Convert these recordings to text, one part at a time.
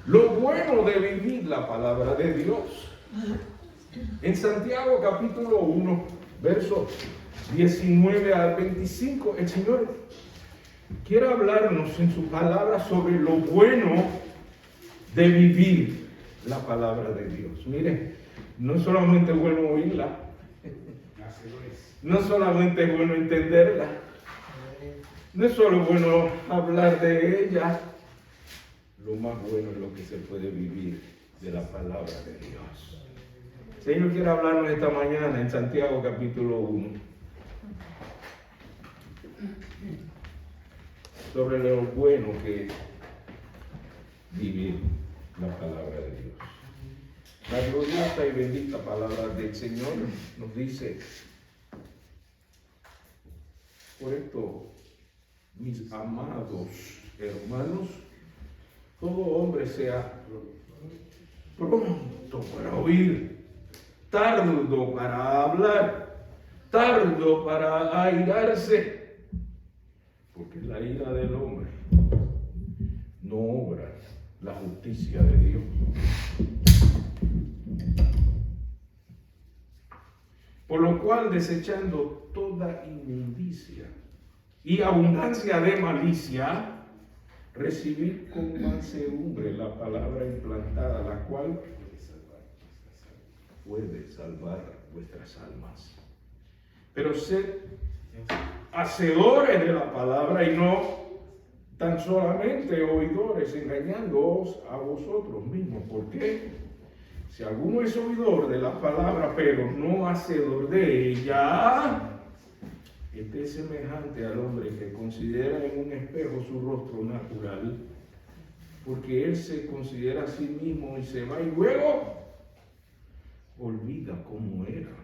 lo bueno de vivir la palabra de Dios. En Santiago capítulo 1, versos 19 al 25, el Señor quiere hablarnos en su palabra sobre lo bueno de vivir la palabra de Dios. Mire, no es solamente bueno oírla, no solamente es bueno entenderla, no es solo bueno hablar de ella, lo más bueno es lo que se puede vivir de la palabra de Dios. El Señor quiere hablarnos esta mañana en Santiago capítulo 1 sobre lo bueno que es vivir la palabra de Dios. La gloriosa y bendita palabra del Señor nos dice: por esto, mis amados hermanos, todo hombre sea pronto para oír, tardo para hablar, tardo para airarse, porque la ira del hombre no obra la justicia de Dios. Por lo cual, desechando toda inmundicia y abundancia de malicia, recibid con mansedumbre la palabra implantada, la cual puede salvar vuestras almas. Pero sed hacedores de la palabra y no tan solamente oidores, engañándoos a vosotros mismos. ¿Por qué? Si alguno es oidor de la palabra, pero no hacedor de ella, este es semejante al hombre que considera en un espejo su rostro natural, porque él se considera a sí mismo y se va y luego olvida cómo era.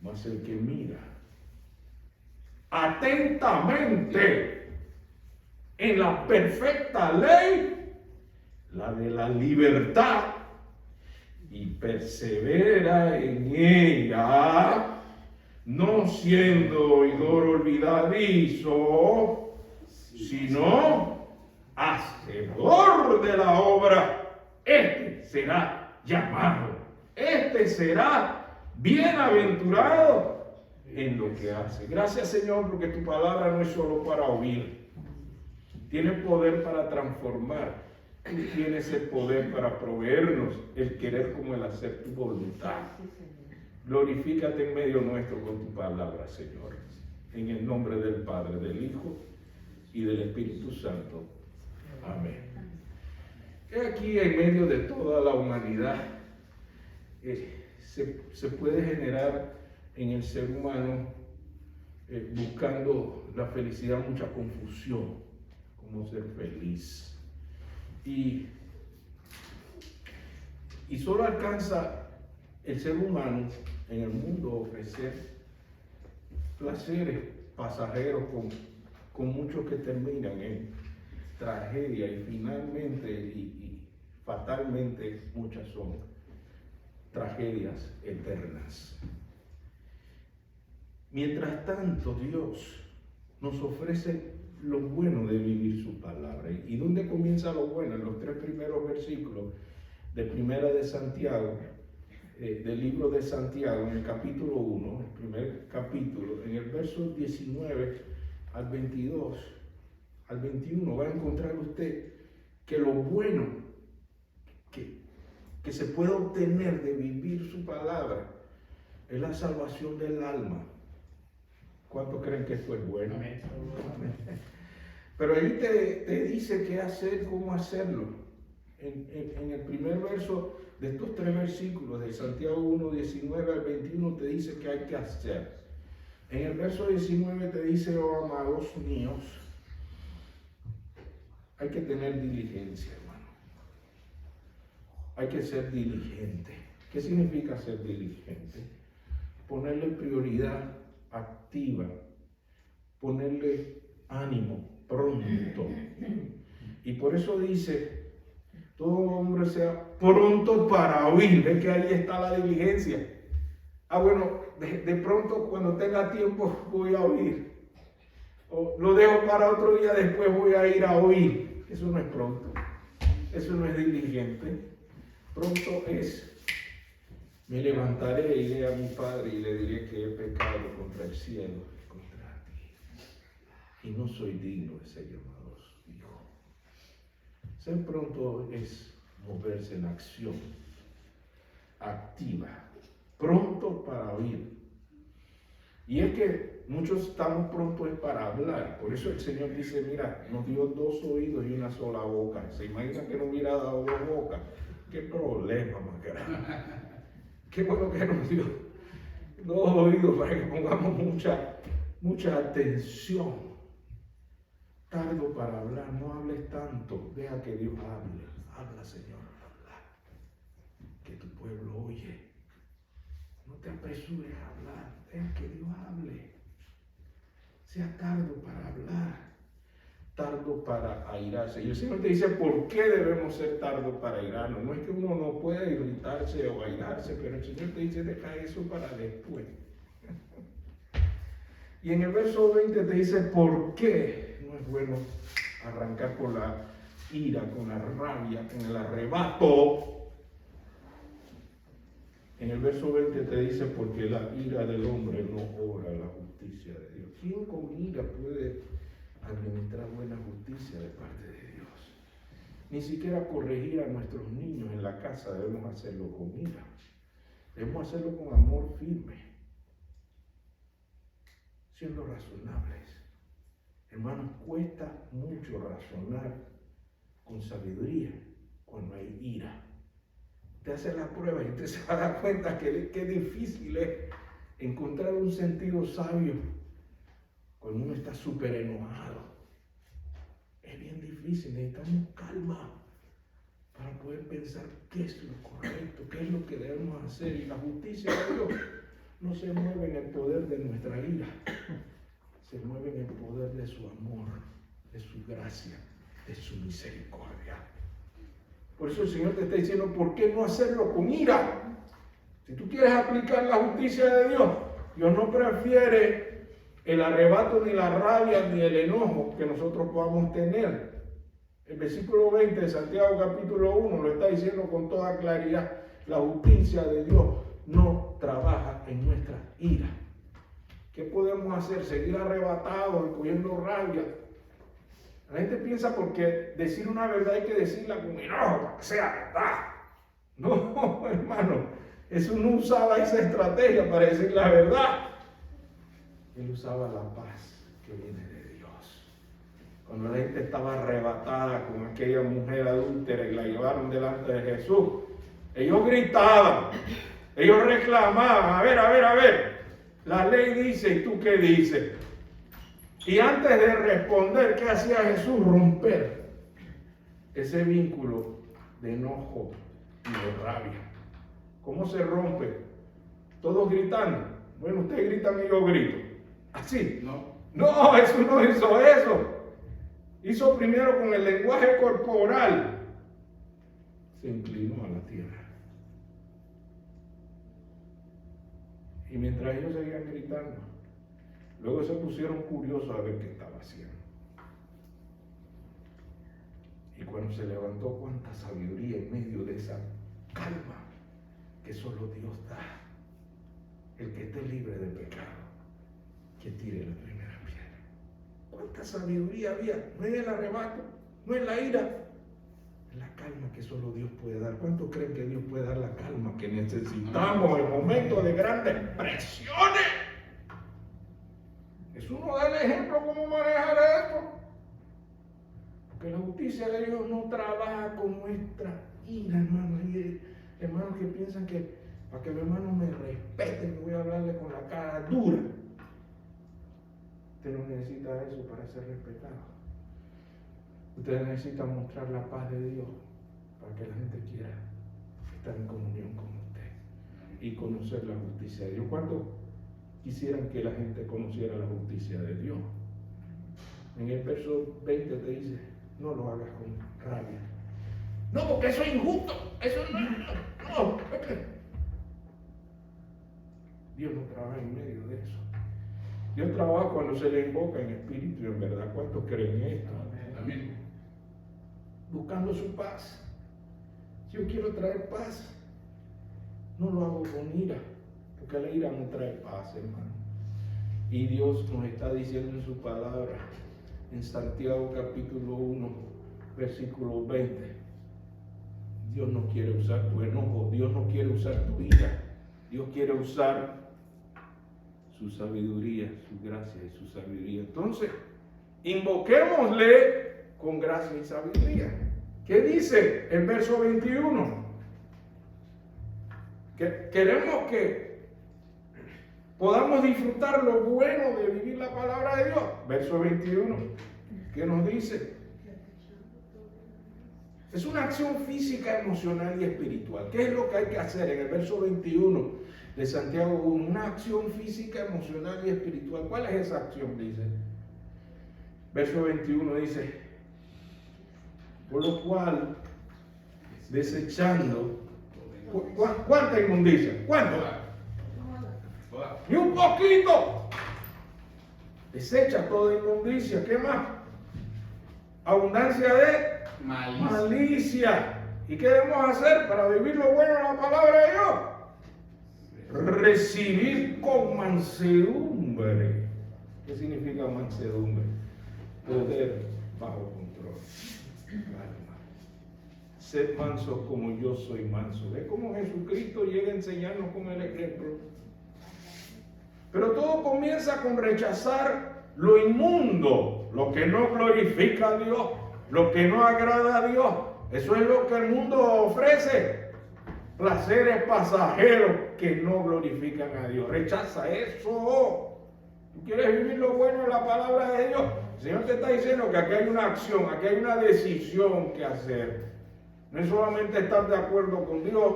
Mas el que mira atentamente en la perfecta ley, la de la libertad, y persevera en ella, no siendo oidor olvidadizo, sino hacedor de la obra, este será llamado, este será bienaventurado en lo que hace. Gracias, Señor, porque tu palabra no es solo para oír, tiene poder para transformar. Tú tienes el poder para proveernos el querer como el hacer tu voluntad. Glorifícate en medio nuestro con tu palabra, Señor. En el nombre del Padre, del Hijo y del Espíritu Santo. Amén. Aquí en medio de toda la humanidad se puede generar en el ser humano, buscando la felicidad, mucha confusión. Cómo ser feliz. Y solo alcanza el ser humano en el mundo ofrecer placeres pasajeros con muchos que terminan en tragedia y finalmente y fatalmente muchas son tragedias eternas. Mientras tanto, Dios nos ofrece lo bueno de vivir su palabra. ¿Y dónde comienza lo bueno? En los 3 primeros versículos de Primera de Santiago, del libro de Santiago, en el capítulo 1, el primer capítulo, en el verso 19 al 22, al 21, va a encontrar usted que lo bueno que se puede obtener de vivir su palabra es la salvación del alma. ¿Cuántos creen que esto es bueno? Amén. Pero ahí te dice qué hacer, cómo hacerlo. En el primer verso de estos 3 versículos de Santiago 1, 19 al 21 te dice qué hay que hacer. En el verso 19 te dice: oh amados míos, hay que tener diligencia, hermano. Hay que ser diligente. ¿Qué significa ser diligente? Ponerle prioridad activa, ponerle ánimo, pronto. Y por eso dice: todo hombre sea pronto para oír. ¿Ves que ahí está la diligencia? Bueno, de pronto cuando tenga tiempo voy a oír. O lo dejo para otro día, después voy a ir a oír. Eso no es pronto. Eso no es diligente. Pronto es. Me levantaré, iré a mi padre y le diré que he pecado contra el cielo y contra ti. Y no soy digno de ser llamado hijo. Ser pronto es moverse en acción activa, pronto para oír. Y es que muchos estamos prontos para hablar. Por eso el Señor dice, mira, nos dio 2 oídos y una sola boca. ¿Se imagina que no hubiera dado 2 bocas? ¿Qué problema más grande? Qué bueno que nos dio 2 oídos para que pongamos mucha atención. Tardo para hablar, no hables tanto. Deja que Dios hable. Habla, Señor, habla. Que tu pueblo oye. No te apresures a hablar. Deja que Dios hable. Sea tardo para hablar. Tardo para airarse. Y el Señor te dice, ¿por qué debemos ser tardos para airarnos? No es que uno no pueda irritarse o airarse, pero el Señor te dice, deja eso para después. Y en el verso 20 te dice, ¿por qué no es bueno arrancar con la ira, con la rabia, con el arrebato? En el verso 20 te dice, porque la ira del hombre no obra la justicia de Dios. ¿Quién con ira puede administrar buena justicia de parte de Dios? Ni siquiera corregir a nuestros niños en la casa debemos hacerlo con ira. Debemos hacerlo con amor firme, siendo razonables. Hermanos, cuesta mucho razonar con sabiduría cuando hay ira. Te hace la prueba y te se va a dar cuenta que qué difícil es encontrar un sentido sabio cuando uno está súper enojado. Es bien difícil, necesitamos calma para poder pensar qué es lo correcto, qué es lo que debemos hacer. Y la justicia de Dios no se mueve en el poder de nuestra ira, se mueve en el poder de su amor, de su gracia, de su misericordia. Por eso el Señor te está diciendo, ¿por qué no hacerlo con ira? Si tú quieres aplicar la justicia de Dios, Dios no prefiere el arrebato, ni la rabia, ni el enojo que nosotros podamos tener. El versículo 20 de Santiago capítulo 1 lo está diciendo con toda claridad. La justicia de Dios no trabaja en nuestra ira. ¿Qué podemos hacer? ¿Seguir arrebatados, cogiendo rabia? La gente piensa porque decir una verdad hay que decirla con enojo para que sea verdad. No, hermano, Jesús no usaba esa estrategia para decir la verdad. Él usaba la paz que viene de Dios. Cuando la gente estaba arrebatada con aquella mujer adúltera y la llevaron delante de Jesús, ellos gritaban, ellos reclamaban, a ver, la ley dice, ¿y tú qué dices? Y antes de responder, ¿qué hacía Jesús? Romper ese vínculo de enojo y de rabia. ¿Cómo se rompe? Todos gritando. Bueno, ustedes gritan y yo grito. ¿Así? No, Jesús no hizo eso. Hizo primero con el lenguaje corporal. Se inclinó a la tierra. Y mientras ellos seguían gritando, luego se pusieron curiosos a ver qué estaba haciendo. Y cuando se levantó, cuánta sabiduría en medio de esa calma que solo Dios da. El que esté libre de pecado, que tire la primera piedra. Cuánta sabiduría había. No es el arrebato, no es la ira, es la calma que solo Dios puede dar. ¿Cuántos creen que Dios puede dar la calma que necesitamos en momentos de grandes presiones? Jesús nos da el ejemplo cómo manejar esto. Porque la justicia de Dios no trabaja con nuestra ira, hermano. Hay hermanos que piensan que para que mi hermano me respete, me voy a hablarle con la cara dura. Usted no necesita eso para ser respetado. Usted necesita mostrar la paz de Dios para que la gente quiera estar en comunión con usted y conocer la justicia de Dios. ¿Cuántos quisieran que la gente conociera la justicia de Dios? En el verso 20 te dice, no lo hagas con rabia. No, porque eso es injusto. Eso no. Dios no trabaja en medio de eso. Dios trabaja cuando se le invoca en espíritu y en verdad. ¿Cuántos creen esto? Amén. Buscando su paz. Yo quiero traer paz. No lo hago con ira, porque la ira no trae paz, hermano. Y Dios nos está diciendo en su palabra, en Santiago capítulo 1, versículo 20. Dios no quiere usar tu enojo, Dios no quiere usar tu ira, Dios quiere usar su sabiduría, su gracia y su sabiduría. Entonces, invoquémosle con gracia y sabiduría. ¿Qué dice el verso 21? Que queremos que podamos disfrutar lo bueno de vivir la palabra de Dios. Verso 21, ¿qué nos dice? Es una acción física, emocional y espiritual. ¿Qué es lo que hay que hacer? En el verso 21 de Santiago 1, una acción física, emocional y espiritual. ¿Cuál es esa acción? Dice. Verso 21 dice, por lo cual, desechando, ¿cuánta inmundicia? ¿Cuánto? Ni un poquito. Desecha toda inmundicia. ¿Qué más? Abundancia de malicia. ¿Y qué debemos hacer para vivir lo bueno en la palabra de Dios? Recibir con mansedumbre. ¿Qué significa mansedumbre? Poder bajo control. Calma. Sed mansos como yo soy manso. ¿Ves cómo Jesucristo llega a enseñarnos con el ejemplo? Pero todo comienza con rechazar lo inmundo, lo que no glorifica a Dios, lo que no agrada a Dios. Eso es lo que el mundo ofrece. Placeres pasajeros que no glorifican a Dios. Rechaza eso. ¿Tú quieres vivir lo bueno en la palabra de Dios? El Señor te está diciendo que aquí hay una acción, aquí hay una decisión que hacer. No es solamente estar de acuerdo con Dios.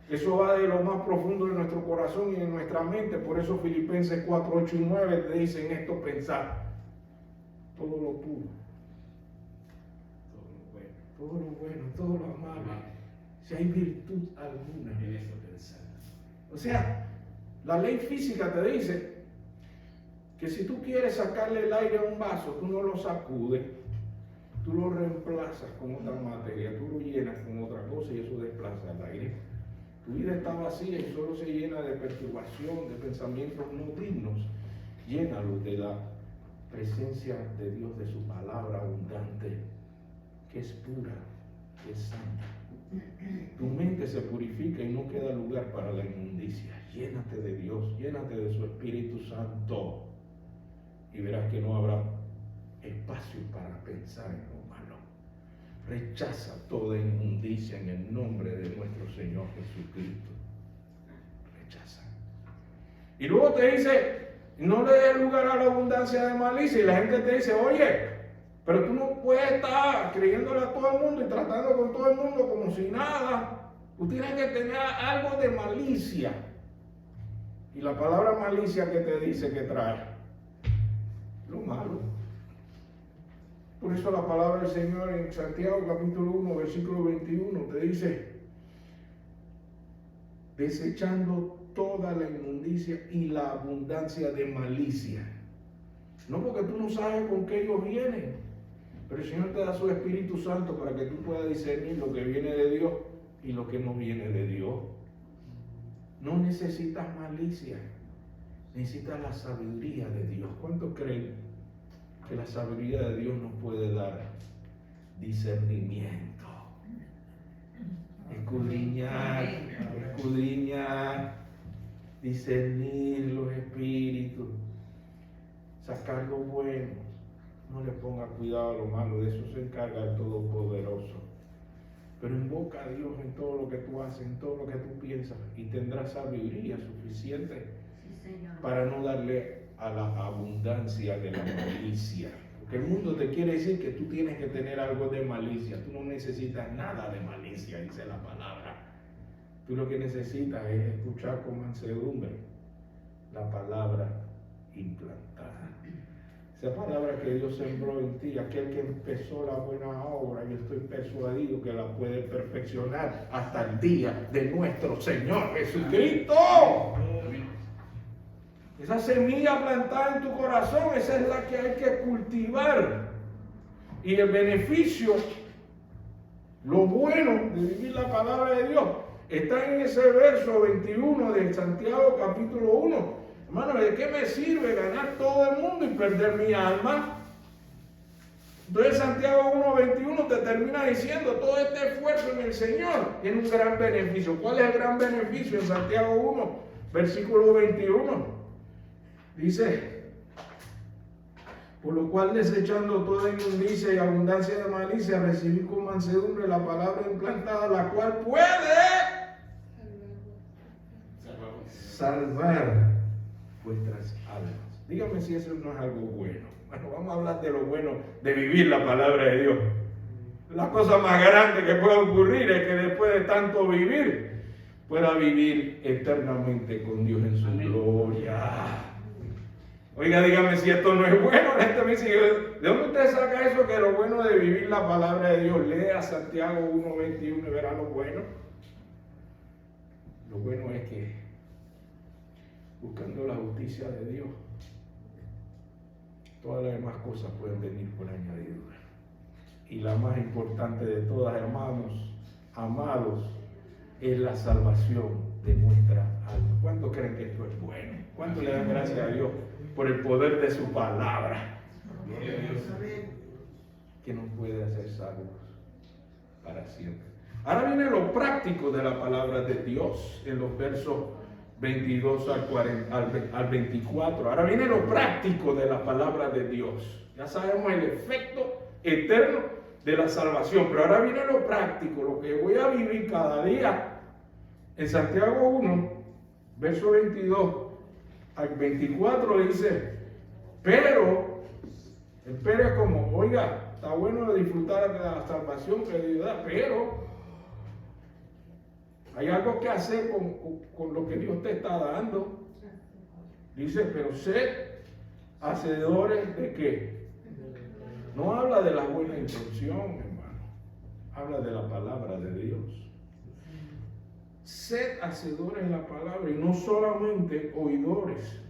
Eso va de lo más profundo de nuestro corazón y de nuestra mente. Por eso Filipenses 4, 8 y 9 te dicen esto: pensar todo lo puro, todo lo bueno, todo lo amable, si hay virtud alguna en eso pensar. O sea, la ley física te dice que si tú quieres sacarle el aire a un vaso, tú no lo sacudes, tú lo reemplazas con otra materia, tú lo llenas con otra cosa y eso desplaza el aire. Tu vida está vacía y solo se llena de perturbación, de pensamientos no dignos. Llénalo de la presencia de Dios, de su palabra abundante, que es pura, que es santa. Tu mente se purifica y no queda lugar para la inmundicia. Llénate de Dios, llénate de su Espíritu Santo y verás que no habrá espacio para pensar en lo malo. Rechaza toda inmundicia en el nombre de nuestro Señor Jesucristo. Rechaza. Y luego te dice, no le des lugar a la abundancia de malicia. Y la gente te dice, oye, pero tú no puedes estar creyéndole a todo el mundo y tratando con todo el mundo como si nada. Tú tienes que tener algo de malicia. Y la palabra malicia que te dice que trae lo malo. Por eso la palabra del Señor en Santiago capítulo 1, versículo 21 te dice, desechando toda la inmundicia y la abundancia de malicia. No porque tú no sabes con qué ellos vienen, pero el Señor te da su Espíritu Santo para que tú puedas discernir lo que viene de Dios y lo que no viene de Dios. No necesitas malicia, necesitas la sabiduría de Dios. ¿Cuántos creen que la sabiduría de Dios nos puede dar discernimiento? Escudriñar, discernir los espíritus, sacar lo bueno. No le ponga cuidado a lo malo, de eso se encarga el Todopoderoso. Pero invoca a Dios en todo lo que tú haces, en todo lo que tú piensas, y tendrás sabiduría suficiente para no darle a la abundancia de la malicia. Porque el mundo te quiere decir que tú tienes que tener algo de malicia. Tú no necesitas nada de malicia, dice la palabra. Tú lo que necesitas es escuchar con mansedumbre la palabra implantada. Esa palabra que Dios sembró en ti, aquel que empezó la buena obra, yo estoy persuadido que la puede perfeccionar hasta el día de nuestro Señor Jesucristo. Esa semilla plantada en tu corazón, esa es la que hay que cultivar. Y el beneficio Lo bueno de vivir la palabra de Dios está en ese verso 21 de Santiago capítulo 1. Hermano, ¿de qué me sirve ganar todo el mundo y perder mi alma? Entonces Santiago 1:21 te termina diciendo: todo este esfuerzo en el Señor tiene un gran beneficio. ¿Cuál es el gran beneficio? En Santiago 1, versículo 21. Dice: por lo cual, desechando toda inmundicia y abundancia de malicia, recibid con mansedumbre la palabra implantada, la cual puede salvar vuestras almas. Dígame si eso no es algo bueno. Bueno, vamos a hablar de lo bueno de vivir la palabra de Dios. La cosa más grande que puede ocurrir es que después de tanto vivir, pueda vivir eternamente con Dios en su gloria. Oiga, dígame si esto no es bueno. La gente me dice: ¿de dónde usted saca eso que lo bueno de vivir la palabra de Dios? Lea Santiago 1:21 y verá lo bueno. Lo bueno es que buscando la justicia de Dios, todas las demás cosas pueden venir por añadidura. Y la más importante de todas, hermanos, amados, es la salvación de nuestra alma. ¿Cuántos creen que esto es bueno? ¿Cuántos le dan gracias a Dios por el poder de su palabra, que nos puede hacer salvos para siempre? Ahora viene lo práctico de la palabra de Dios en los versos 22 al 24. Ahora viene lo práctico de la palabra de Dios. Ya sabemos el efecto eterno de la salvación, pero ahora viene lo práctico, lo que voy a vivir cada día. En Santiago 1, verso 22 al 24 dice: pero, el pero es como, oiga, está bueno disfrutar de la salvación que Dios da, pero hay algo que hacer con lo que Dios te está dando. Dice: pero sed hacedores de qué. No habla de la buena intención, hermano. Habla de la palabra de Dios. Sed hacedores de la palabra y no solamente oidores.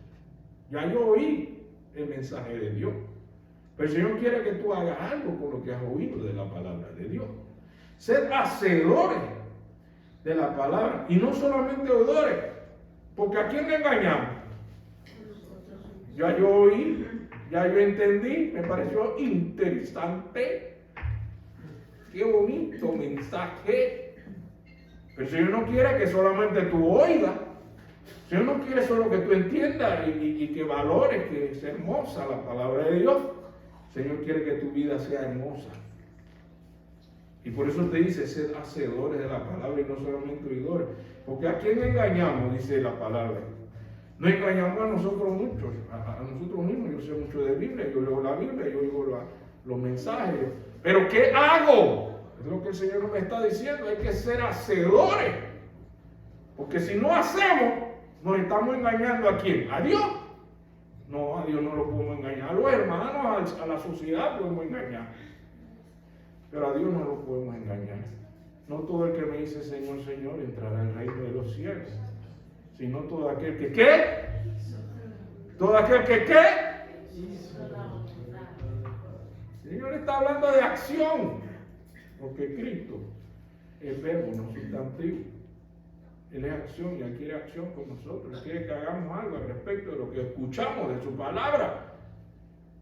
Ya yo oí el mensaje de Dios, pero el Señor quiere que tú hagas algo con lo que has oído de la palabra de Dios. Sed hacedores de la palabra y no solamente oidores, porque ¿a quién le engañamos? Ya yo oí, ya yo entendí, me pareció interesante, qué bonito mensaje. Pero el Señor no quiere que solamente tú oigas. El Señor no quiere solo que tú entiendas y que valores que es hermosa la palabra de Dios. El Señor quiere que tu vida sea hermosa. Y por eso te dice: ser hacedores de la palabra y no solamente oidores. Porque ¿a quién engañamos? Dice la palabra. No engañamos a nosotros muchos, a nosotros mismos. Yo sé mucho de Biblia, yo leo la Biblia, yo oigo los mensajes. Pero ¿qué hago? Es lo que el Señor me está diciendo: hay que ser hacedores. Porque si no hacemos, nos estamos engañando ¿a quién? ¿A Dios? No, a Dios no lo podemos engañar. A los hermanos, a la sociedad podemos engañar. Pero a Dios no lo podemos engañar. No todo el que me dice Señor, Señor entrará al reino de los cielos, sino todo aquel que ¿qué? Todo aquel que ¿qué? El Señor está hablando de acción, porque Cristo es verbo, no sustantivo. Él es acción y Él quiere acción con nosotros. Él quiere que hagamos algo al respecto de lo que escuchamos de su palabra.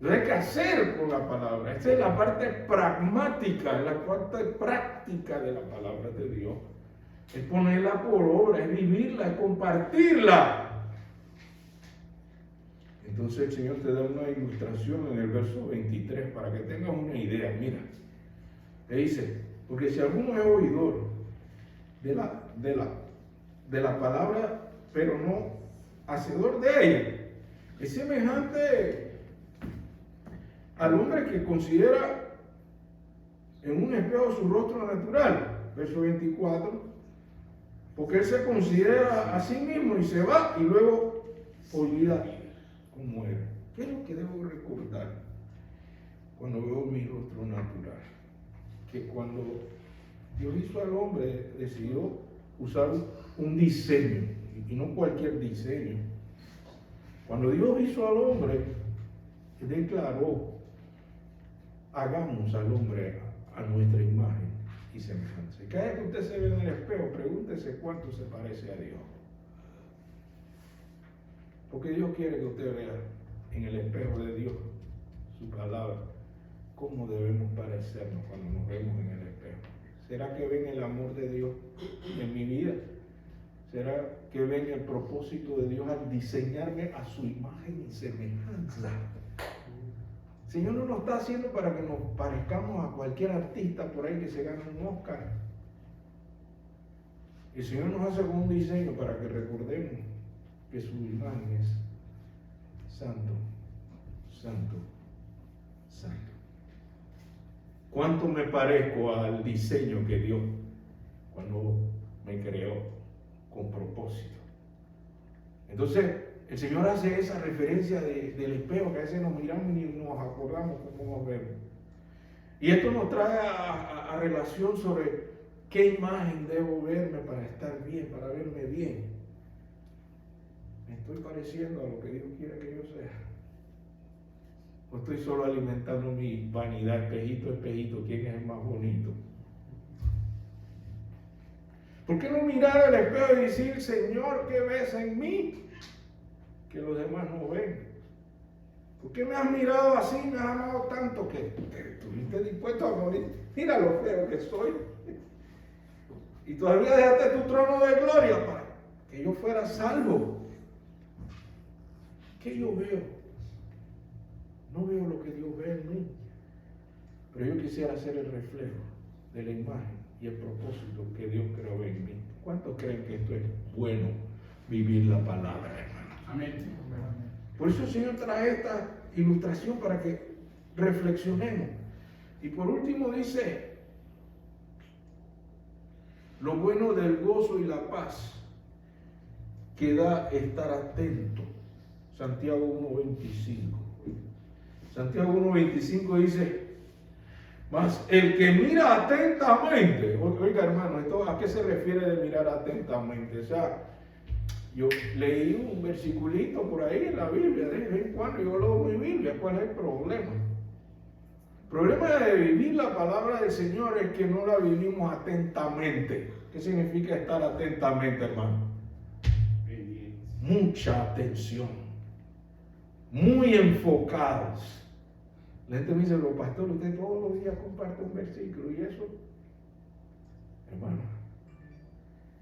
Lo hay que hacer con la palabra. Esa es la parte pragmática, la parte práctica de la palabra de Dios. Es ponerla por obra, es vivirla, es compartirla. Entonces el Señor te da una ilustración en el verso 23 para que tengas una idea. Mira, te dice: porque si alguno es oidor de la palabra, pero no hacedor de ella, es semejante al hombre que considera en un espejo su rostro natural. Verso 24. Porque él se considera a sí mismo y se va y luego olvida cómo era. ¿Qué es lo que debo recordar cuando veo mi rostro natural? Que cuando Dios hizo al hombre, decidió usar un diseño, y no cualquier diseño. Cuando Dios hizo al hombre, declaró: hagamos al hombre a nuestra imagen y y semejanza. Y cada vez que usted se ve en el espejo, pregúntese cuánto se parece a Dios. Porque Dios quiere que usted vea en el espejo de Dios, su palabra, cómo debemos parecernos cuando nos vemos en el espejo. ¿Será que ven el amor de Dios en mi vida? ¿Será que ven el propósito de Dios al diseñarme a su imagen y semejanza? El Señor no nos está haciendo para que nos parezcamos a cualquier artista por ahí que se gane un Oscar. El Señor nos hace con un diseño para que recordemos que su imagen es santo, santo, santo. ¿Cuánto me parezco al diseño que Dios cuando me creó con propósito? Entonces, el Señor hace esa referencia del espejo, que a veces nos miramos y nos acordamos cómo nos vemos. Y esto nos trae a relación sobre qué imagen debo verme para estar bien, para verme bien. ¿Me estoy pareciendo a lo que Dios quiere que yo sea? ¿O estoy solo alimentando mi vanidad? Espejito, espejito, ¿quién es el más bonito? ¿Por qué no mirar al espejo y decir, Señor, ¿qué ves en mí que los demás no ven? ¿Por qué me has mirado así, me has amado tanto que estuviste dispuesto a morir? Mira lo feo que soy. Y todavía dejaste tu trono de gloria para que yo fuera salvo. ¿Qué yo veo? No veo lo que Dios ve en mí. Pero yo quisiera ser el reflejo de la imagen y el propósito que Dios creó en mí. ¿Cuántos creen que esto es bueno, vivir la palabra, hermano? Amén. Por eso el Señor trae esta ilustración para que reflexionemos. Y por último dice, lo bueno del gozo y la paz que da estar atento. Santiago 1:25. Santiago 1:25 dice, mas el que mira atentamente, oiga hermano, ¿esto a qué se refiere de mirar atentamente? O sea, yo leí un versiculito por ahí en la Biblia, de vez en cuando yo leo mi Biblia, ¿cuál es el problema? El problema de vivir la palabra del Señor es que no la vivimos atentamente. ¿Qué significa estar atentamente, hermano? Mucha atención, muy enfocados. La gente me dice, pero pastor, usted todos los días comparte un versículo y eso, hermano,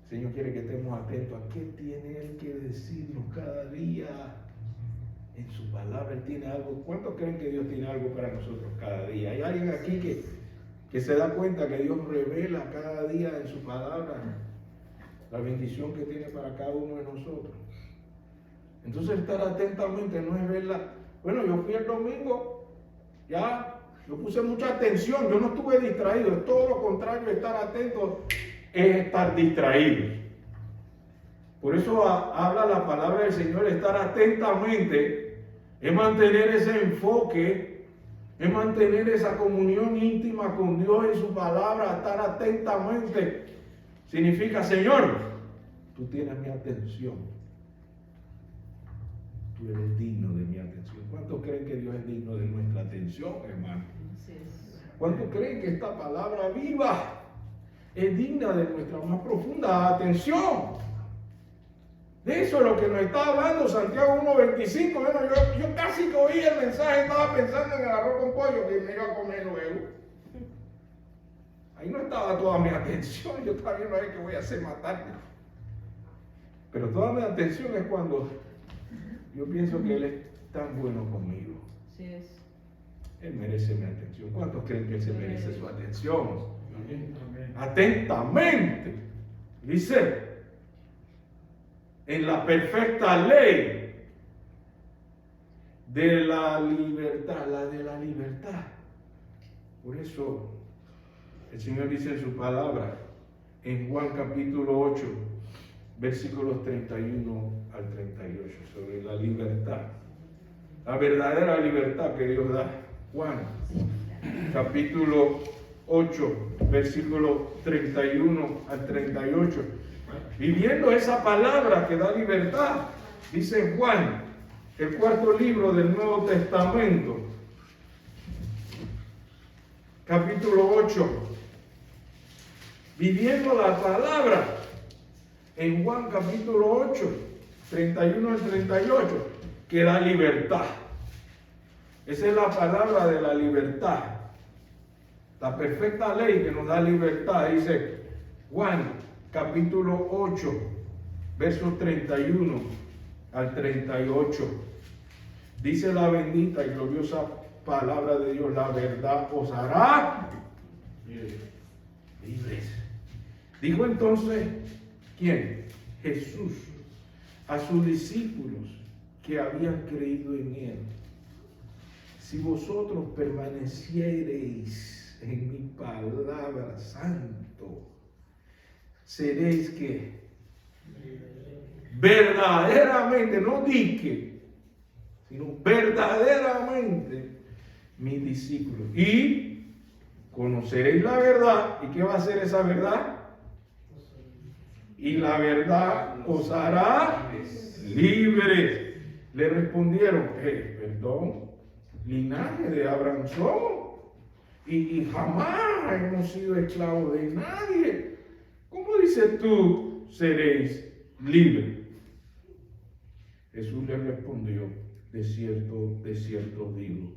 el Señor quiere que estemos atentos a qué tiene Él que decirnos cada día en su palabra. Él tiene algo. ¿Cuántos creen que Dios tiene algo para nosotros cada día? ¿Hay alguien aquí que se da cuenta que Dios revela cada día en su palabra la bendición que tiene para cada uno de nosotros? Entonces estar atentamente no es verla. Bueno, yo fui el domingo, ya, yo puse mucha atención, yo no estuve distraído, es todo lo contrario, estar atento es estar distraído. Por eso habla la palabra del Señor, estar atentamente, es mantener ese enfoque, es mantener esa comunión íntima con Dios en su palabra. Estar atentamente significa, Señor, tú tienes mi atención. Tú eres digno de mi atención. ¿Cuántos creen que Dios es digno de nuestra atención, hermano? ¿Cuántos creen que esta palabra viva es digna de nuestra más profunda atención? De eso es lo que nos está hablando Santiago 1:25. Bueno, yo casi que oí el mensaje, estaba pensando en el arroz con pollo que me iba a comer luego. Ahí no estaba toda mi atención, yo estaba viendo a ver qué voy a hacer, matarme. Pero toda mi atención es cuando yo pienso que Él es tan bueno conmigo. Sí es. Él merece mi atención. ¿Cuántos creen que Él se merece su atención? Atentamente. Dice, en la perfecta ley de la libertad, la de la libertad. Por eso el Señor dice en su palabra, en Juan capítulo 8, versículos 31 al 38, sobre la libertad, la verdadera libertad que Dios da. Juan capítulo 8, versículo 31 al 38. Viviendo esa palabra que da libertad, dice Juan, el cuarto libro del Nuevo Testamento, capítulo 8, viviendo la palabra. En Juan capítulo 8, 31 al 38, que da libertad. Esa es la palabra de la libertad. La perfecta ley que nos da libertad, dice Juan capítulo 8, versos 31 al 38. Dice la bendita y gloriosa palabra de Dios, la verdad os hará libres. Dijo entonces, ¿quién? Jesús a sus discípulos que habían creído en él: si vosotros permaneciereis en mi palabra, santo, seréis que verdaderamente, no dique, sino verdaderamente mis discípulos, y conoceréis la verdad. ¿Y qué va a hacer esa verdad? Y la verdad os hará libres. Le respondieron, perdón, linaje de Abraham somos, y jamás hemos sido esclavos de nadie. ¿Cómo dices tú, seréis libres? Jesús le respondió, de cierto digo,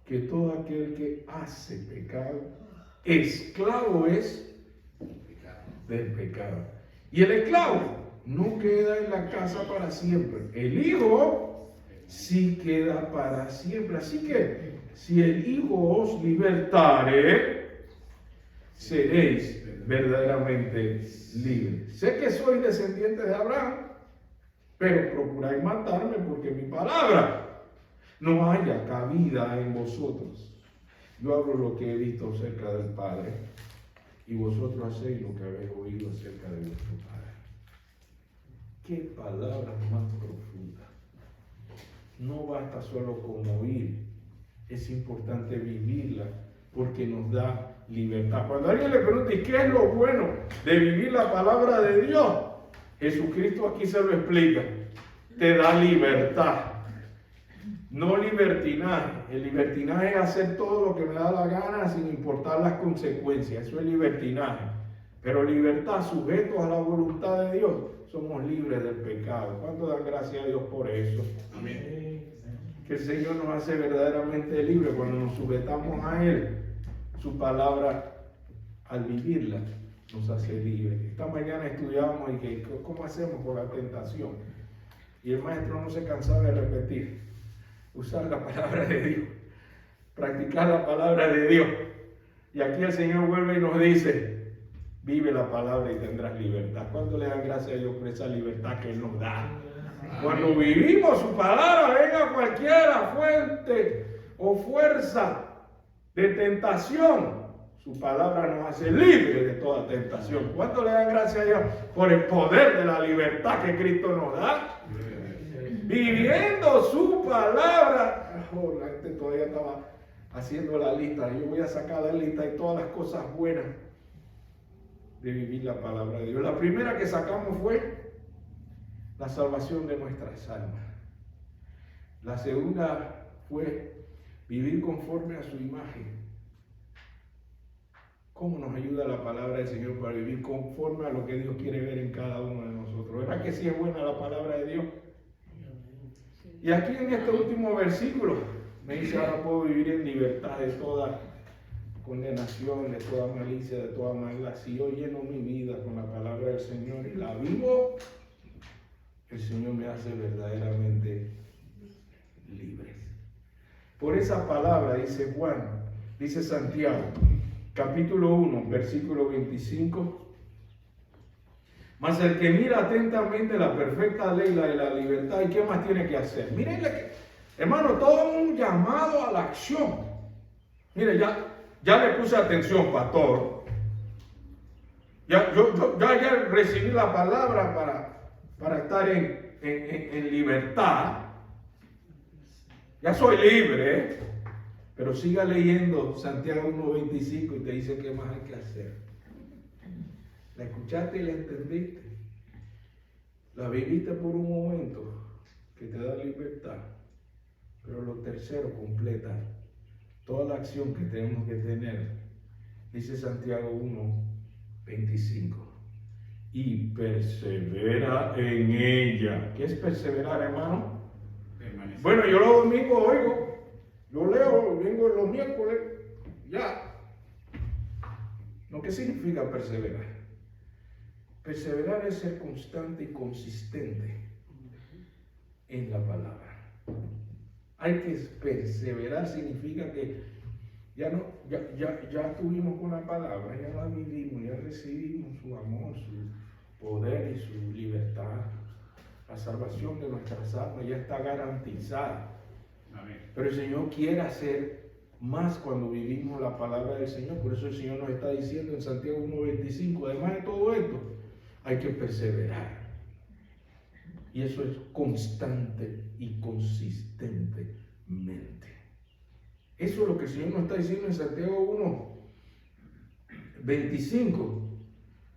que todo aquel que hace pecado, esclavo es del pecado. Y el esclavo no queda en la casa para siempre. El hijo sí queda para siempre. Así que si el hijo os libertare, seréis verdaderamente libres. Sé que sois descendientes de Abraham, pero procuráis matarme porque mi palabra no haya cabida en vosotros. Yo hablo lo que he visto acerca del Padre, y vosotros hacéis lo que habéis oído acerca de vuestro Padre. Qué palabras más profundas. No basta solo con oír, es importante vivirla, porque nos da libertad. Cuando alguien le pregunta, ¿y qué es lo bueno de vivir la palabra de Dios? Jesucristo aquí se lo explica. Te da libertad. No libertinaje. El libertinaje es hacer todo lo que me da la gana sin importar las consecuencias. Eso es libertinaje. Pero libertad, sujetos a la voluntad de Dios, somos libres del pecado. ¿Cuánto dan gracias a Dios por eso? Amén. Que el Señor nos hace verdaderamente libres cuando nos sujetamos a Él. Su palabra, al vivirla, nos hace libres. Esta mañana estudiábamos y que ¿cómo hacemos con la tentación? Y el maestro no se cansaba de repetir: usar la palabra de Dios, practicar la palabra de Dios. Y aquí el Señor vuelve y nos dice: vive la palabra y tendrás libertad. ¿Cuánto le dan gracias a Dios por esa libertad que Él nos da? Cuando vivimos su palabra, venga cualquiera fuente o fuerza de tentación, su palabra nos hace libres de toda tentación. ¿Cuánto le dan gracias a Dios por el poder de la libertad que Cristo nos da? Viviendo su palabra. La gente todavía estaba haciendo la lista. Yo voy a sacar la lista de todas las cosas buenas de vivir la palabra de Dios. La primera que sacamos fue la salvación de nuestras almas. La segunda fue vivir conforme a su imagen. ¿Cómo nos ayuda la palabra del Señor para vivir conforme a lo que Dios quiere ver en cada uno de nosotros? ¿Verdad que sí es buena la palabra de Dios? Y aquí en este último versículo me dice: ahora puedo vivir en libertad de toda condenación, de toda malicia, de toda maldad. Si yo lleno mi vida con la palabra del Señor y la vivo, el Señor me hace verdaderamente libres. Por esa palabra, dice Juan, dice Santiago, capítulo 1, versículo 25. Mas el que mira atentamente la perfecta ley, la de la libertad, ¿y qué más tiene que hacer? Miren, hermano, todo un llamado a la acción. Mire, ya le puse atención, pastor. Ya recibí la palabra para estar en libertad. Ya soy libre, pero siga leyendo Santiago 1:25 y te dice qué más hay que hacer. La escuchaste y la entendiste. La viviste por un momento que te da libertad. Pero lo tercero completa toda la acción que tenemos que tener. Dice Santiago 1, 25. Y persevera en ella. ¿Qué es perseverar, hermano? Permanecer. Bueno, yo los domingos oigo, yo leo, vengo los miércoles, ya. ¿No? ¿Qué significa perseverar? Perseverar es ser constante y consistente en la palabra. Hay que perseverar, significa que ya estuvimos con la palabra, ya la vivimos, ya recibimos su amor, su poder y su libertad. La salvación de nuestras almas ya está garantizada. Amén. Pero el Señor quiere hacer más cuando vivimos la palabra del Señor. Por eso el Señor nos está diciendo en Santiago 1:25, además de todo esto, hay que perseverar. Y eso es constante y consistentemente. Eso es lo que el Señor nos está diciendo en Santiago 1:25.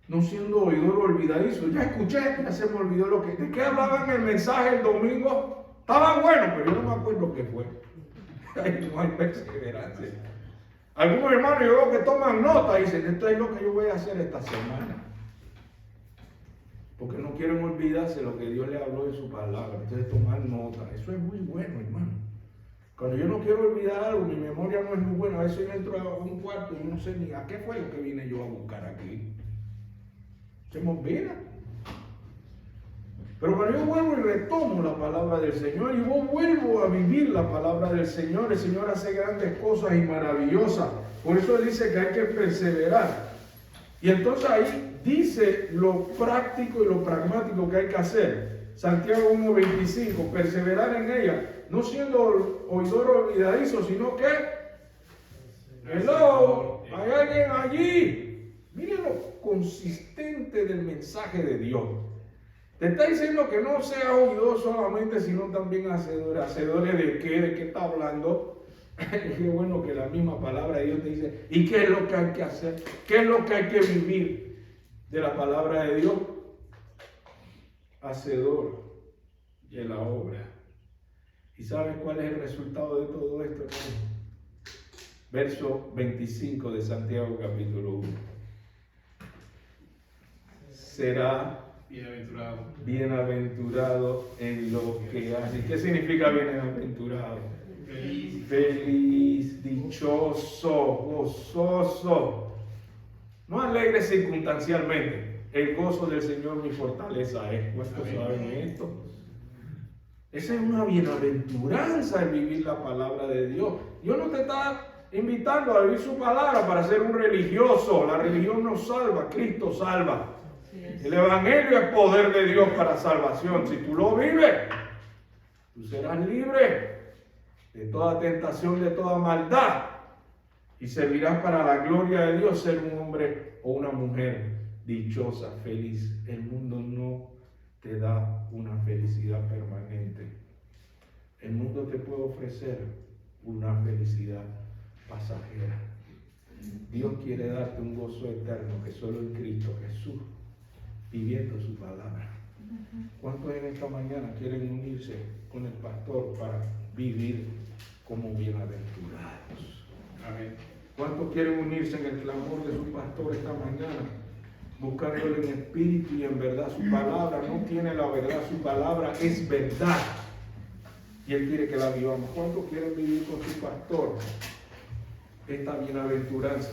No siendo oidor olvidadizo. Ya escuché, ya se me olvidó de qué hablaban en el mensaje el domingo. Estaba bueno, pero yo no me acuerdo qué fue. No hay perseverancia. Algunos hermanos yo veo que toman nota y dicen, esto es lo que yo voy a hacer esta semana. Porque no quieren olvidarse lo que Dios les habló de su palabra. Entonces tomar nota. Eso es muy bueno, hermano. Cuando yo no quiero olvidar algo, mi memoria no es muy buena. A veces yo entro a un cuarto y no sé ni a qué fue lo que vine yo a buscar aquí. Se me olvida. Pero cuando yo vuelvo y retomo la palabra del Señor y vuelvo a vivir la palabra del Señor, el Señor hace grandes cosas y maravillosas. Por eso Él dice que hay que perseverar. Y entonces ahí dice lo práctico y lo pragmático que hay que hacer. Santiago 1:25, perseverar en ella, no siendo oidor olvidadizo, sino que, hello, hay alguien allí. Miren lo consistente del mensaje de Dios. Te está diciendo que no sea oidor solamente, sino también hacedor. ¿Hacedores de qué? ¿De qué está hablando? Qué bueno que la misma palabra de Dios te dice, ¿y qué es lo que hay que hacer? ¿Qué es lo que hay que vivir de la palabra de Dios? Hacedor de la obra. ¿Y sabes cuál es el resultado de todo esto, hermano? Verso 25 de Santiago capítulo 1. Será bienaventurado en lo que hace. ¿Qué significa bienaventurado? Feliz, dichoso, gozoso. No alegre circunstancialmente. El gozo del Señor mi fortaleza es. ¿Cuántos saben esto? Esa es una bienaventuranza el vivir la palabra de Dios. Dios no te está invitando a vivir su palabra para ser un religioso. La religión no salva, Cristo salva. El Evangelio es poder de Dios para salvación. Si tú lo vives, tú serás libre de toda tentación, de toda maldad. Y servirás para la gloria de Dios ser un hombre o una mujer dichosa, feliz. El mundo no te da una felicidad permanente. El mundo te puede ofrecer una felicidad pasajera. Dios quiere darte un gozo eterno que solo en Cristo Jesús, viviendo su palabra. ¿Cuántos en esta mañana quieren unirse con el pastor para vivir como bienaventurados? Amén. ¿Cuántos quieren unirse en el clamor de su pastor esta mañana? Buscándole en espíritu y en verdad. Su palabra no tiene la verdad, su palabra es verdad. Y Él quiere que la vivamos. ¿Cuántos quieren vivir con su pastor esta bienaventuranza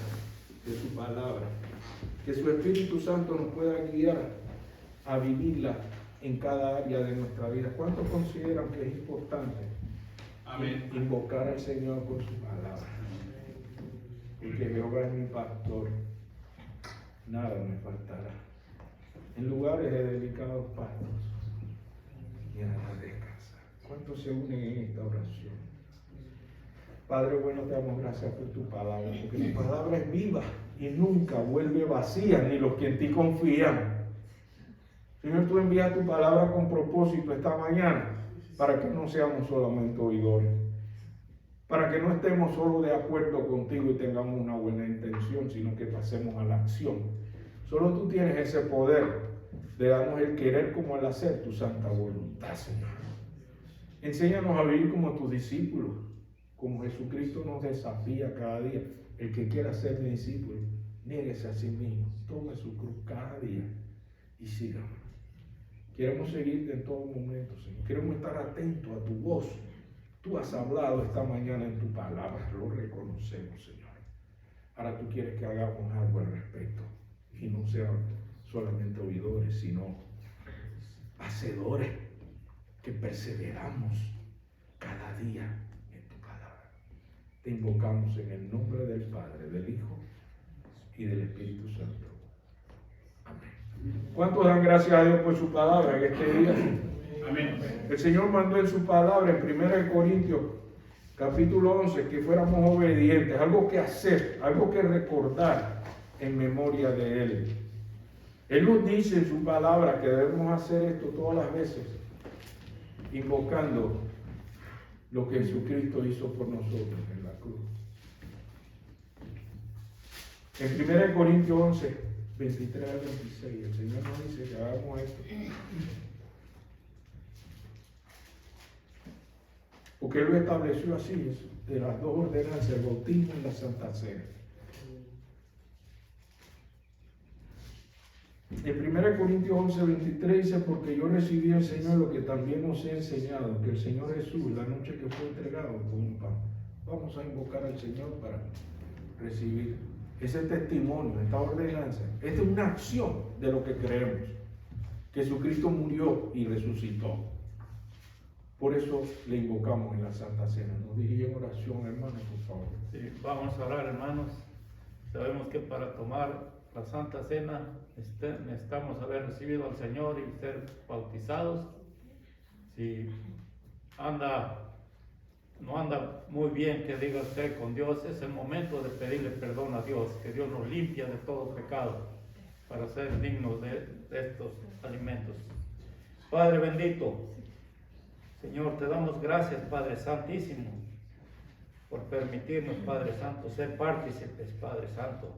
de su palabra? Que su Espíritu Santo nos pueda guiar a vivirla en cada área de nuestra vida. ¿Cuántos consideran que es importante invocar al Señor con su palabra? Porque Jehová es mi pastor, nada me faltará. En lugares de delicados pastos y hará descansar. ¿Cuántos se unen en esta oración? Padre bueno, te damos gracias por tu palabra, porque tu palabra es viva y nunca vuelve vacía, ni los que en ti confían. Señor, tú envías tu palabra con propósito esta mañana, para que no seamos solamente oidores, para que no estemos solo de acuerdo contigo y tengamos una buena intención, sino que pasemos a la acción. Solo tú tienes ese poder de darnos el querer como el hacer, tu santa voluntad, Señor. Enséñanos a vivir como tus discípulos, como Jesucristo nos desafía cada día. El que quiera ser mi discípulo, Niéguese a sí mismo, tome su cruz cada día y sígame. Queremos seguirte en todo momento, Señor. Queremos estar atentos a tu voz. Tú has hablado esta mañana en tu palabra, lo reconocemos, Señor. Ahora tú quieres que hagamos algo al respecto y no sean solamente oidores, sino hacedores, que perseveramos cada día en tu palabra. Te invocamos en el nombre del Padre, del Hijo y del Espíritu Santo. Amén. ¿Cuántos dan gracias a Dios por su palabra en este día? Amén. El Señor mandó en su palabra en 1 Corintios capítulo 11 que fuéramos obedientes, algo que hacer, algo que recordar en memoria de Él. Él nos dice en su palabra que debemos hacer esto todas las veces, invocando lo que Jesucristo hizo por nosotros en la cruz. En 1 Corintios 11, 23 al 26, el Señor nos dice que hagamos esto. Porque Él lo estableció así, de las dos ordenanzas, el bautismo y la Santa Cena. En 1 Corintios 11, 23 dice, porque yo recibí del Señor lo que también os he enseñado, que el Señor Jesús, la noche que fue entregado con un pan. Vamos a invocar al Señor para recibir ese testimonio, esta ordenanza. Esta es una acción de lo que creemos, que Jesucristo murió y resucitó. Por eso le invocamos en la Santa Cena. Nos dirige en oración, hermanos, por favor. Sí, vamos a orar, hermanos. Sabemos que para tomar la Santa Cena necesitamos haber recibido al Señor y ser bautizados. Si no anda muy bien, que diga usted con Dios, es el momento de pedirle perdón a Dios, que Dios nos limpia de todo pecado para ser dignos de estos alimentos. Padre bendito, Señor, te damos gracias, Padre Santísimo, por permitirnos, Padre Santo, ser partícipes, Padre Santo,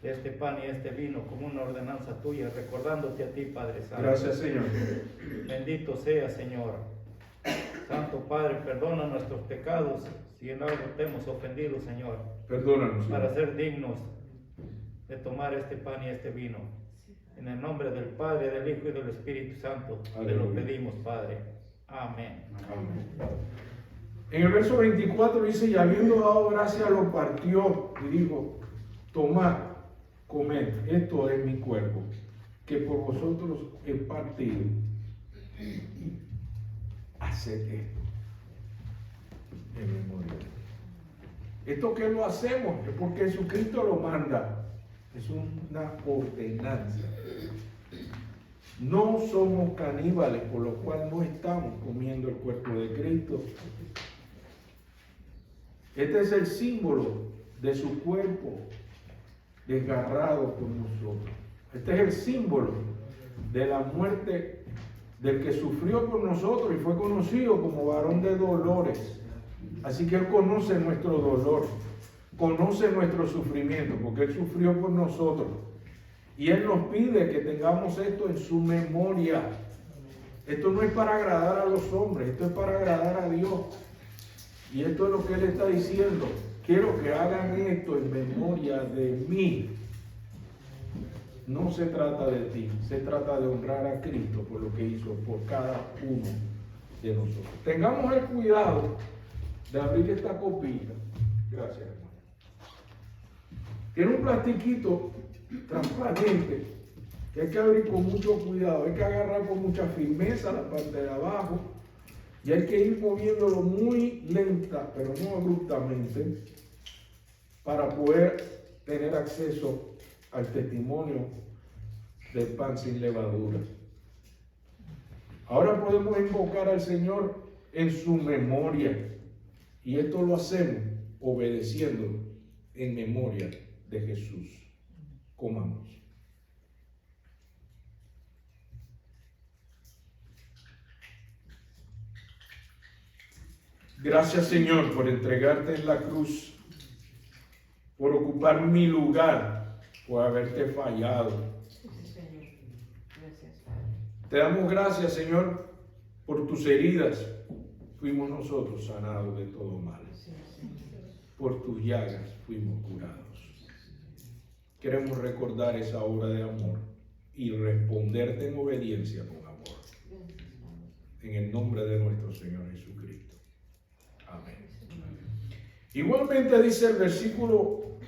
de este pan y este vino como una ordenanza tuya, recordándote a ti, Padre Santo. Gracias, Señor. Bendito sea, Señor. Santo Padre, perdona nuestros pecados si en algo te hemos ofendido, Señor. Perdónanos, Señor. Para ser dignos de tomar este pan y este vino. En el nombre del Padre, del Hijo y del Espíritu Santo, te lo pedimos, Padre. Amén. Amén. En el verso 24 dice, y habiendo dado gracias, lo partió y dijo, tomad, comed, esto es mi cuerpo, que por vosotros he partido. Haced esto en memoria. Esto que lo hacemos es porque Jesucristo lo manda. Es una ordenanza. No somos caníbales, por lo cual no estamos comiendo el cuerpo de Cristo. Este es el símbolo de su cuerpo desgarrado por nosotros. Este es el símbolo de la muerte del que sufrió por nosotros y fue conocido como varón de dolores. Así que Él conoce nuestro dolor, conoce nuestro sufrimiento, porque Él sufrió por nosotros. Y Él nos pide que tengamos esto en su memoria. Esto no es para agradar a los hombres, esto es para agradar a Dios. Y esto es lo que Él está diciendo. Quiero que hagan esto en memoria de mí. No se trata de ti, se trata de honrar a Cristo por lo que hizo por cada uno de nosotros. Tengamos el cuidado de abrir esta copita. Gracias, hermano. Tiene un plastiquito transparente que hay que abrir con mucho cuidado. Hay que agarrar con mucha firmeza la parte de abajo y hay que ir moviéndolo muy lenta, pero no abruptamente, para poder tener acceso al testimonio del pan sin levadura. Ahora podemos invocar al Señor en su memoria, y esto lo hacemos obedeciendo en memoria de Jesús. Comamos. Gracias, Señor, por entregarte en la cruz, por ocupar mi lugar, por haberte fallado. Te damos gracias, Señor, por tus heridas. Fuimos nosotros sanados de todo mal. Por tus llagas fuimos curados. queremos recordar esa obra de amor y responderte en obediencia con amor. En el nombre de nuestro Señor Jesucristo. Amén. Igualmente dice el versículo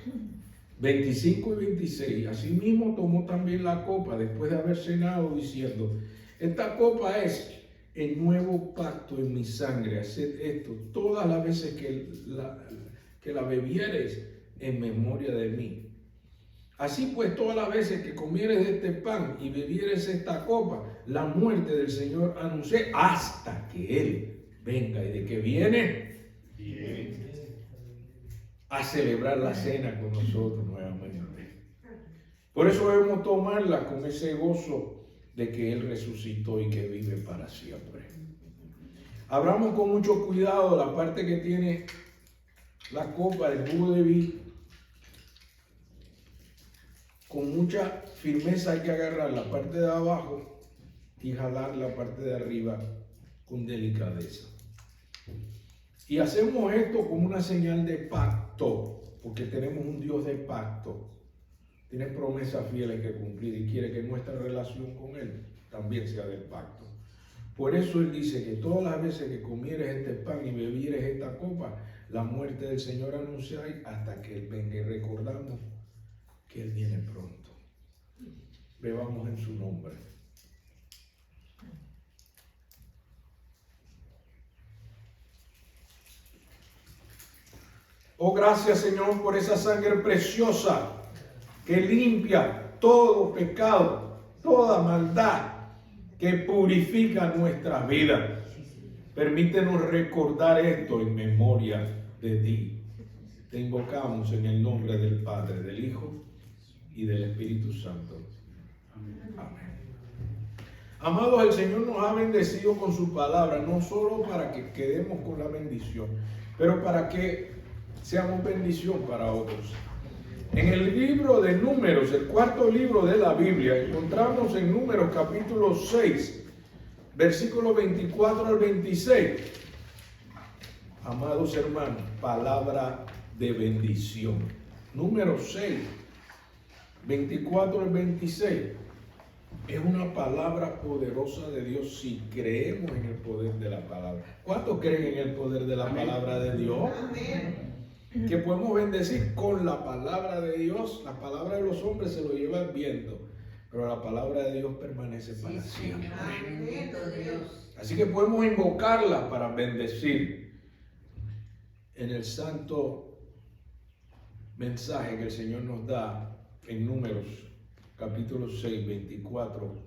25 y 26. Asimismo tomó también la copa después de haber cenado, diciendo: esta copa es el nuevo pacto en mi sangre. Haced esto todas las veces que la bebiereis en memoria de mí. Así pues, todas las veces que comieres este pan y bebieres esta copa, la muerte del Señor anuncié hasta que Él venga. ¿Y de qué viene? Viene a celebrar la cena con nosotros nuevamente. Por eso debemos tomarla con ese gozo de que Él resucitó y que vive para siempre. Abramos con mucho cuidado la parte que tiene la copa del jugo de vid. Con mucha firmeza hay que agarrar la parte de abajo y jalar la parte de arriba con delicadeza. Y hacemos esto como una señal de pacto, porque tenemos un Dios de pacto. Tiene promesas fieles que cumplir y quiere que nuestra relación con Él también sea del pacto. Por eso Él dice que todas las veces que comieres este pan y bebieres esta copa, la muerte del Señor anunciáis hasta que Él venga. Y recordamos que Él viene pronto. Bebamos en su nombre. Oh, gracias, Señor, por esa sangre preciosa que limpia todo pecado, toda maldad, que purifica nuestras vidas. Permítenos recordar esto en memoria de ti. Te invocamos en el nombre del Padre, del Hijo y del Espíritu Santo. Amén. Amados, el Señor nos ha bendecido con su palabra, no solo para que quedemos con la bendición, pero para que seamos bendición para otros. En el libro de Números, el cuarto libro de la Biblia, encontramos en Números capítulo 6, versículos 24 al 26. Amados hermanos, palabra de bendición. Números 6, 24 al 26. Es una palabra poderosa de Dios si creemos en el poder de la palabra. ¿Cuántos creen en el poder de la palabra de Dios? Amén. Que podemos bendecir con la palabra de Dios. La palabra de los hombres se lo lleva el viento, pero la palabra de Dios permanece para siempre. Así que podemos invocarla para bendecir. En el santo mensaje que el Señor nos da en Números capítulo 6, 24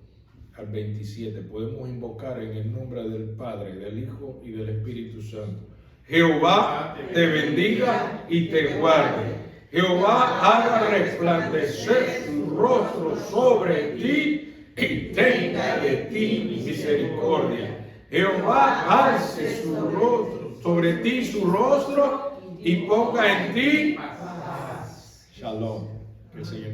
al 27, podemos invocar en el nombre del Padre, del Hijo y del Espíritu Santo. Jehová te bendiga y te guarde. Jehová haga resplandecer su rostro sobre ti y tenga de ti misericordia. Jehová alce su rostro sobre ti su rostro y ponga en ti paz. Shalom. Que el Señor